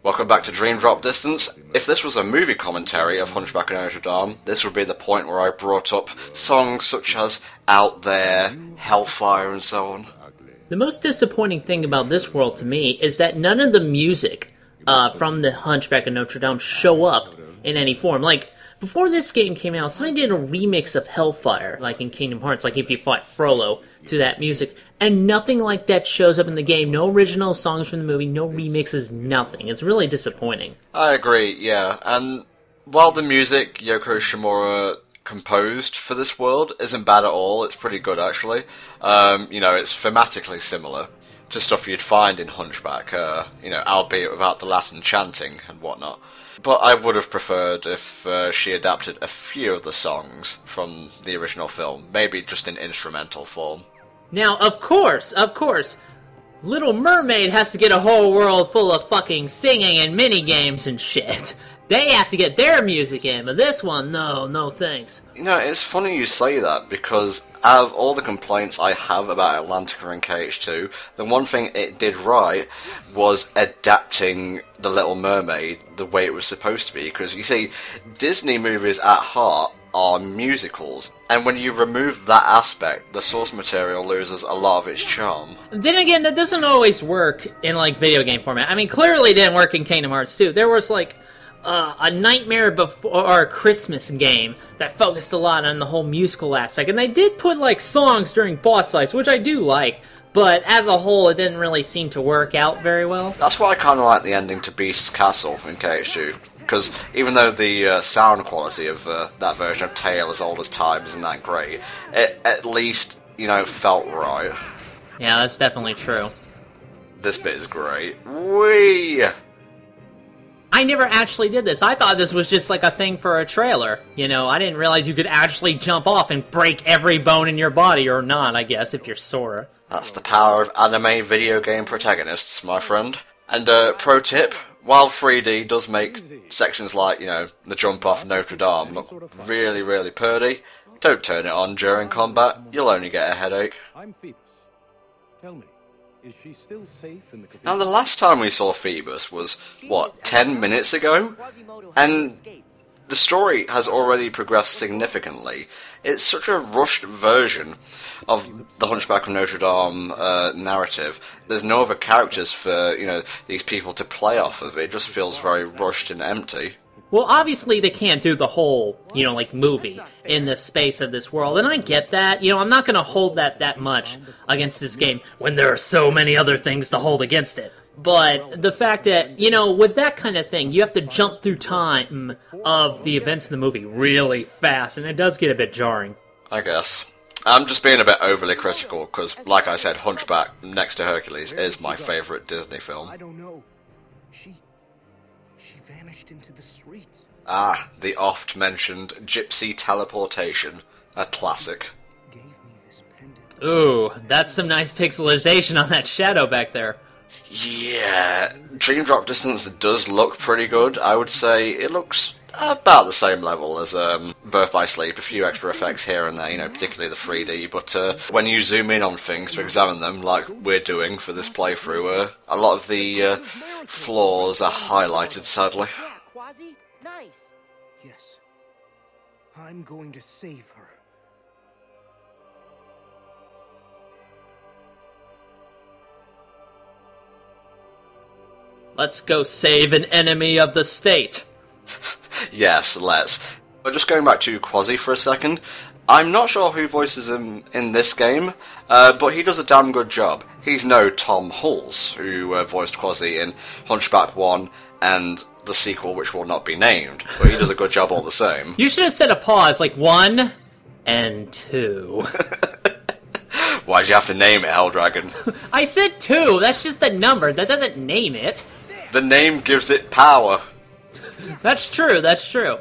Welcome back to Dream Drop Distance. If this was a movie commentary of Hunchback of Notre Dame, this would be the point where I brought up songs such as Out There, Hellfire, and so on. The most disappointing thing about this world to me is that none of the music from the Hunchback of Notre Dame show up in any form. Like, before this game came out, somebody did a remix of Hellfire, like in Kingdom Hearts, like if you fought Frollo to that music, and nothing like that shows up in the game. No original songs from the movie, no remixes, nothing. It's really disappointing. I agree, yeah, and while the music Yoko Shimura composed for this world isn't bad at all, it's pretty good actually. It's thematically similar to stuff you'd find in Hunchback, albeit without the Latin chanting and whatnot. But I would have preferred if she adapted a few of the songs from the original film, maybe just in instrumental form. Now, of course, Little Mermaid has to get a whole world full of fucking singing and minigames and shit. They have to get their music in, but this one, no thanks. It's funny you say that, because out of all the complaints I have about Atlantica and KH2, the one thing it did right was adapting The Little Mermaid the way it was supposed to be, because you see, Disney movies at heart are musicals, and when you remove that aspect, the source material loses a lot of its charm. Then again, that doesn't always work in, video game format. I mean, clearly it didn't work in Kingdom Hearts 2. There was, a Nightmare Before Christmas game that focused a lot on the whole musical aspect, and they did put songs during boss fights, which I do like, but as a whole it didn't really seem to work out very well. That's why I kind of like the ending to Beast's Castle in KH2, because even though the sound quality of that version of Tale as Old as Time isn't that great, it at least, felt right. Yeah, that's definitely true. This bit is great. Whee! I never actually did this. I thought this was just a thing for a trailer. I didn't realize you could actually jump off and break every bone in your body, or not, I guess, if you're Sora. That's the power of anime video game protagonists, my friend. And pro tip, while 3D does make sections like, the jump off Notre Dame look really, really purdy, don't turn it on during combat, you'll only get a headache. I'm Phoebus. Tell me, is she still safe in the cathedral? Now, the last time we saw Phoebus was, 10 minutes ago? And the story has already progressed significantly. It's such a rushed version of the Hunchback of Notre Dame narrative. There's no other characters for, these people to play off of. It just feels very rushed and empty. Well, obviously they can't do the whole, movie in the space of this world, and I get that. I'm not going to hold that much against this game when there are so many other things to hold against it. But the fact that, with that kind of thing, you have to jump through time of the events in the movie really fast, and it does get a bit jarring. I guess. I'm just being a bit overly critical, because, like I said, Hunchback, next to Hercules, is my favourite Disney film. I don't know. She vanished into the streets. Ah, the oft-mentioned gypsy teleportation. A classic. Gave me this pendant. Ooh, that's some nice pixelization on that shadow back there. Yeah, Dream Drop Distance does look pretty good. I would say it looks about the same level as Birth by Sleep. A few extra effects here and there, particularly the 3D. But when you zoom in on things to examine them, like we're doing for this playthrough, a lot of the flaws are highlighted, sadly. Yeah, Quasi, nice. Yes. I'm going to save her. Let's go save an enemy of the state. Yes, let's. But just going back to Quasi for a second, I'm not sure who voices him in this game, but he does a damn good job. He's no Tom Hulse, who voiced Quasi in Hunchback 1 and the sequel, which will not be named, but he does a good job all the same. You should have set a pause, 1 and 2. Why'd you have to name it, Helldragon? I said 2, that's just the number, that doesn't name it. The name gives it power. That's true, that's true.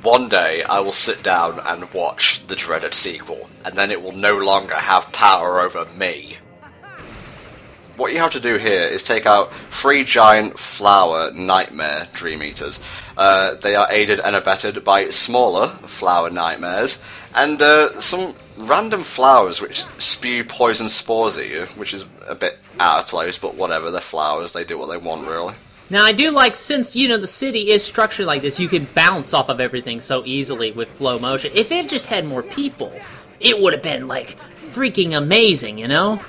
One day, I will sit down and watch the dreaded sequel, and then it will no longer have power over me. What you have to do here is take out 3 giant flower nightmare Dream Eaters. They are aided and abetted by smaller flower nightmares, and some random flowers which spew poison spores at you, which is a bit out of place, but whatever, they're flowers, they do what they want, really. Now, I do like, since, you know, the city is structured like this, you can bounce off of everything so easily with flow motion. If it just had more people, it would have been, like, freaking amazing, you know?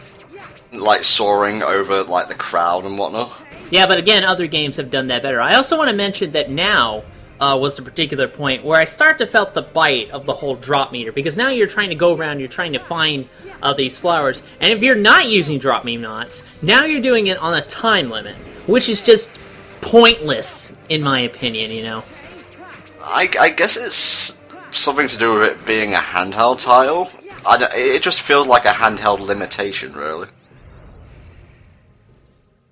Like soaring over, like, the crowd and whatnot. Yeah, but again, other games have done that better. I also want to mention that now was the particular point where I start to felt the bite of the whole drop meter, because now you're trying to go around, you're trying to find these flowers, and if you're not using drop me knots, now you're doing it on a time limit, which is just pointless, in my opinion, you know? I guess it's something to do with it being a handheld title. It just feels like a handheld limitation, really.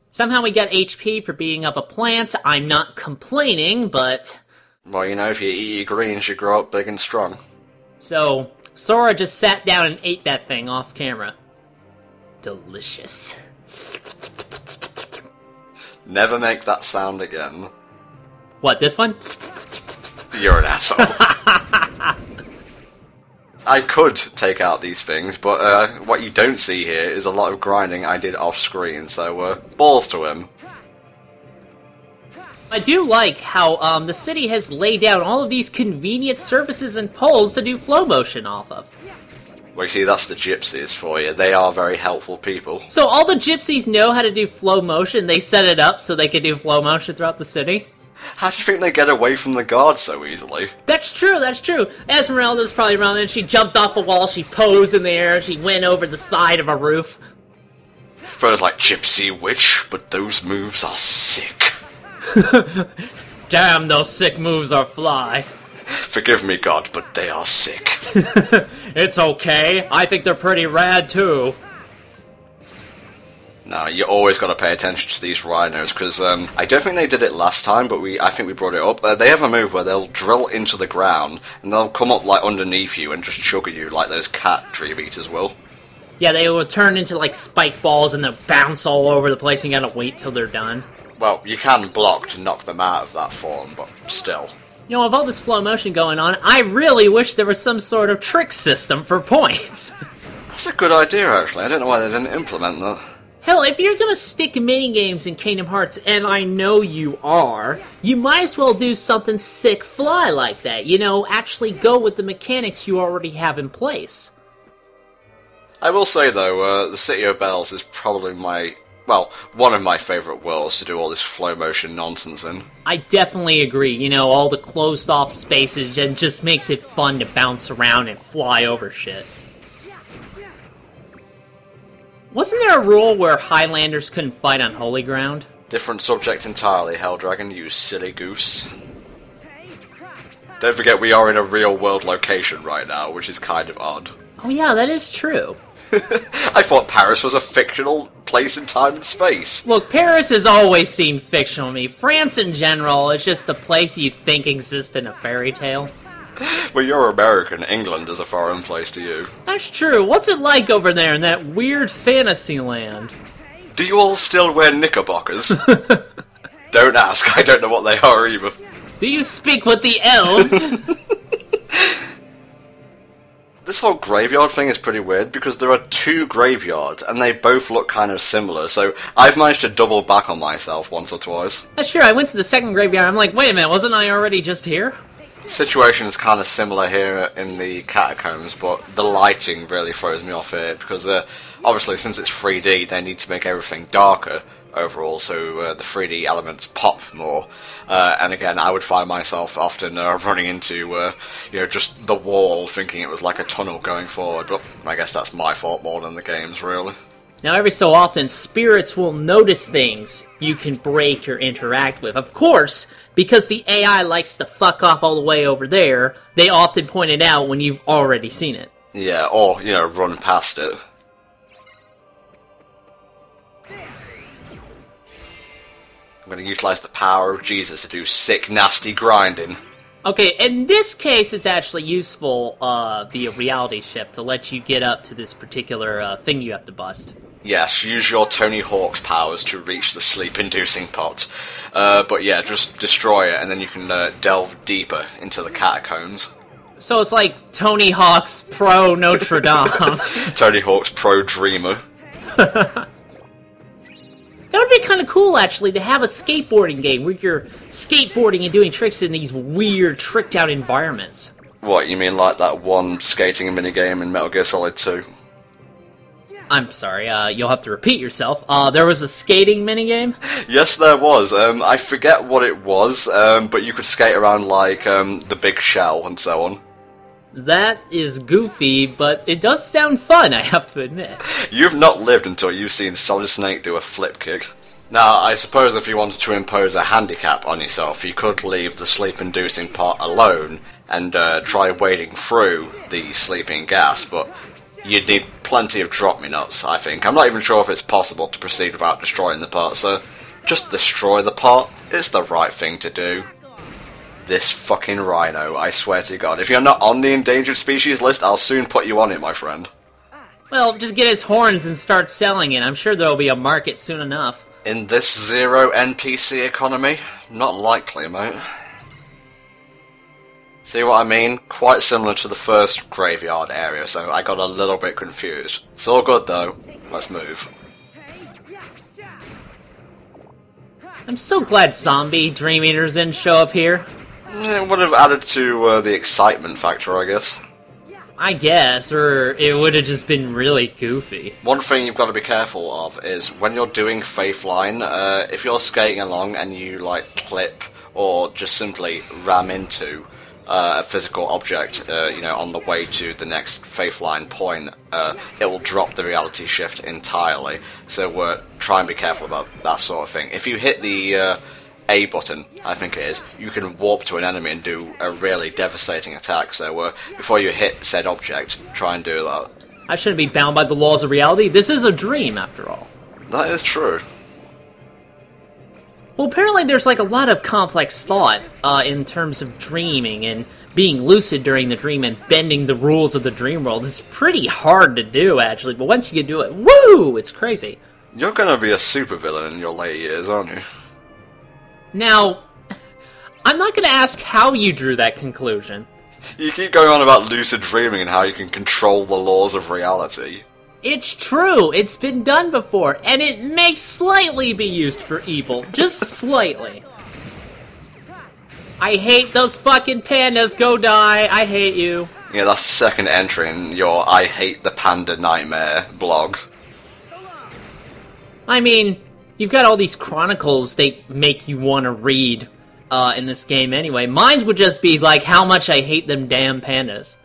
Somehow we got HP for beating up a plant. I'm not complaining, but... Well, you know, if you eat your greens, you grow up big and strong. So, Sora just sat down and ate that thing off camera. Delicious. Never make that sound again. What, this one? You're an asshole. I could take out these things, but what you don't see here is a lot of grinding I did off screen, so balls to him. I do like how the city has laid down all of these convenient surfaces and poles to do flow motion off of. Well, you see, that's the gypsies for you. They are very helpful people. So all the gypsies know how to do flow motion, they set it up so they can do flow motion throughout the city? How do you think they get away from the guards so easily? That's true, that's true. Esmeralda's probably around there, she jumped off a wall, she posed in the air, she went over the side of a roof. Frodo's like, gypsy witch, but those moves are sick. Damn, those sick moves are fly. Forgive me, God, but they are sick. It's okay, I think they're pretty rad too. No, you always got to pay attention to these rhinos, because I don't think they did it last time, but I think we brought it up. They have a move where they'll drill into the ground, and they'll come up like underneath you and just chug at you like those cat tree beaters will. Yeah, they will turn into like spike balls and they'll bounce all over the place and you gotta wait till they're done. Well, you can block to knock them out of that form, but still. You know, with all this flow motion going on, I really wish there was some sort of trick system for points. That's a good idea, actually. I don't know why they didn't implement that. Hell, if you're gonna stick minigames in Kingdom Hearts, and I know you are, you might as well do something sick fly like that. You know, actually go with the mechanics you already have in place. I will say, though, the City of Bells is probably one of my favourite worlds to do all this flow motion nonsense in. I definitely agree. You know, all the closed off spaces and just makes it fun to bounce around and fly over shit. Wasn't there a rule where Highlanders couldn't fight on holy ground? Different subject entirely, Helldragon, you silly goose. Don't forget we are in a real-world location right now, which is kind of odd. Oh yeah, that is true. I thought Paris was a fictional place in time and space. Look, Paris has always seemed fictional to me. France in general is just a place you think exists in a fairy tale. Well, you're American. England is a foreign place to you. That's true. What's it like over there in that weird fantasy land? Do you all still wear knickerbockers? Don't ask. I don't know what they are either. Do you speak with the elves? This whole graveyard thing is pretty weird because there are two graveyards and they both look kind of similar, so I've managed to double back on myself once or twice. That's true. I went to the second graveyard. I'm like, wait a minute, wasn't I already just here? Situation is kind of similar here in the catacombs, but the lighting really throws me off here because obviously since it's 3D they need to make everything darker overall, so the 3D elements pop more. And again, I would find myself often running into just the wall, thinking it was like a tunnel going forward, but I guess that's my fault more than the game's, really. Now, every so often, spirits will notice things you can break or interact with. Of course, because the AI likes to fuck off all the way over there, they often point it out when you've already seen it. Yeah, or, run past it. I'm going to utilize the power of Jesus to do sick, nasty grinding. Okay, in this case, it's actually useful, the reality shift, to let you get up to this particular thing you have to bust. Yes, use your Tony Hawk's powers to reach the sleep-inducing pot. But yeah, just destroy it, and then you can delve deeper into the catacombs. So it's like Tony Hawk's Pro Notre Dame. Tony Hawk's Pro Dreamer. That would be kind of cool, actually, to have a skateboarding game where you're skateboarding and doing tricks in these weird, tricked-out environments. What, you mean like that one skating minigame in Metal Gear Solid 2? I'm sorry, you'll have to repeat yourself. There was a skating minigame? Yes, there was. I forget what it was, but you could skate around like the big shell and so on. That is goofy, but it does sound fun, I have to admit. You've not lived until you've seen Solid Snake do a flip kick. Now, I suppose if you wanted to impose a handicap on yourself, you could leave the sleep-inducing part alone and try wading through the sleeping gas, but you'd need plenty of drop-me-nuts, I think. I'm not even sure if it's possible to proceed without destroying the part, so just destroy the part. It's the right thing to do. This fucking rhino, I swear to God. If you're not on the endangered species list, I'll soon put you on it, my friend. Well, just get his horns and start selling it. I'm sure there'll be a market soon enough. In this zero NPC economy? Not likely, mate. See what I mean? Quite similar to the first graveyard area, so I got a little bit confused. It's all good though. Let's move. I'm so glad zombie Dream Eaters didn't show up here. It would have added to the excitement factor, I guess. I guess, or it would have just been really goofy. One thing you've got to be careful of is when you're doing Faith Line, if you're skating along and you like clip or just simply ram into a physical object, on the way to the next Faith Line point, it will drop the reality shift entirely. So try and be careful about that sort of thing. If you hit the A button, I think it is, you can warp to an enemy and do a really devastating attack. So before you hit said object, try and do that. I shouldn't be bound by the laws of reality. This is a dream, after all. That is true. Well, apparently there's like a lot of complex thought in terms of dreaming and being lucid during the dream and bending the rules of the dream world. It's pretty hard to do, actually, but once you can do it, woo! It's crazy. You're gonna be a supervillain in your late years, aren't you? Now, I'm not going to ask how you drew that conclusion. You keep going on about lucid dreaming and how you can control the laws of reality. It's true, it's been done before, and it may slightly be used for evil. Just slightly. I hate those fucking pandas, go die, I hate you. Yeah, that's the second entry in your I Hate the Panda Nightmare blog. I mean, you've got all these chronicles they make you want to read in this game anyway. Mine would just be like, how much I hate them damn pandas.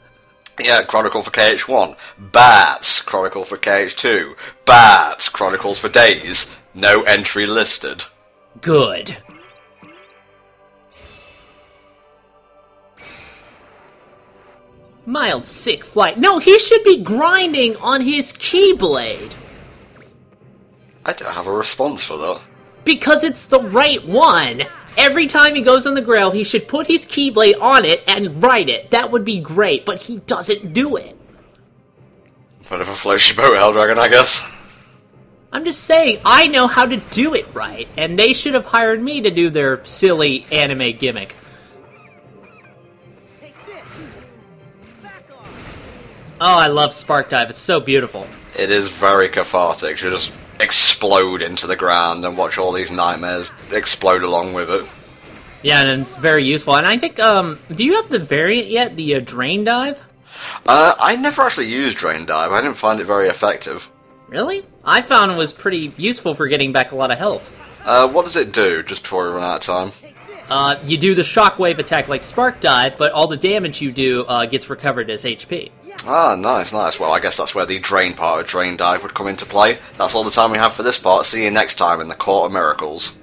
Yeah, Chronicle for KH1. Bats. Chronicle for KH2. Bats. Chronicles for days. No entry listed. Good. Mild sick flight. No, he should be grinding on his Keyblade. I don't have a response for that. Because it's the right one. Every time he goes on the grail, he should put his Keyblade on it and ride it. That would be great, but he doesn't do it. Whatever floats your boat, Helldragon, I guess. I'm just saying, I know how to do it right, and they should have hired me to do their silly anime gimmick. Oh, I love Spark Dive. It's so beautiful. It is very cathartic. You just explode into the ground and watch all these nightmares explode along with it. Yeah, and it's very useful. And I think, do you have the variant yet? The Drain Dive? I never actually used Drain Dive. I didn't find it very effective. Really? I found it was pretty useful for getting back a lot of health. What does it do, just before we run out of time? You do the shockwave attack like Spark Dive, but all the damage you do gets recovered as HP. Ah, nice, nice. Well, I guess that's where the drain part of Drain Dive would come into play. That's all the time we have for this part. See you next time in the Court of Miracles.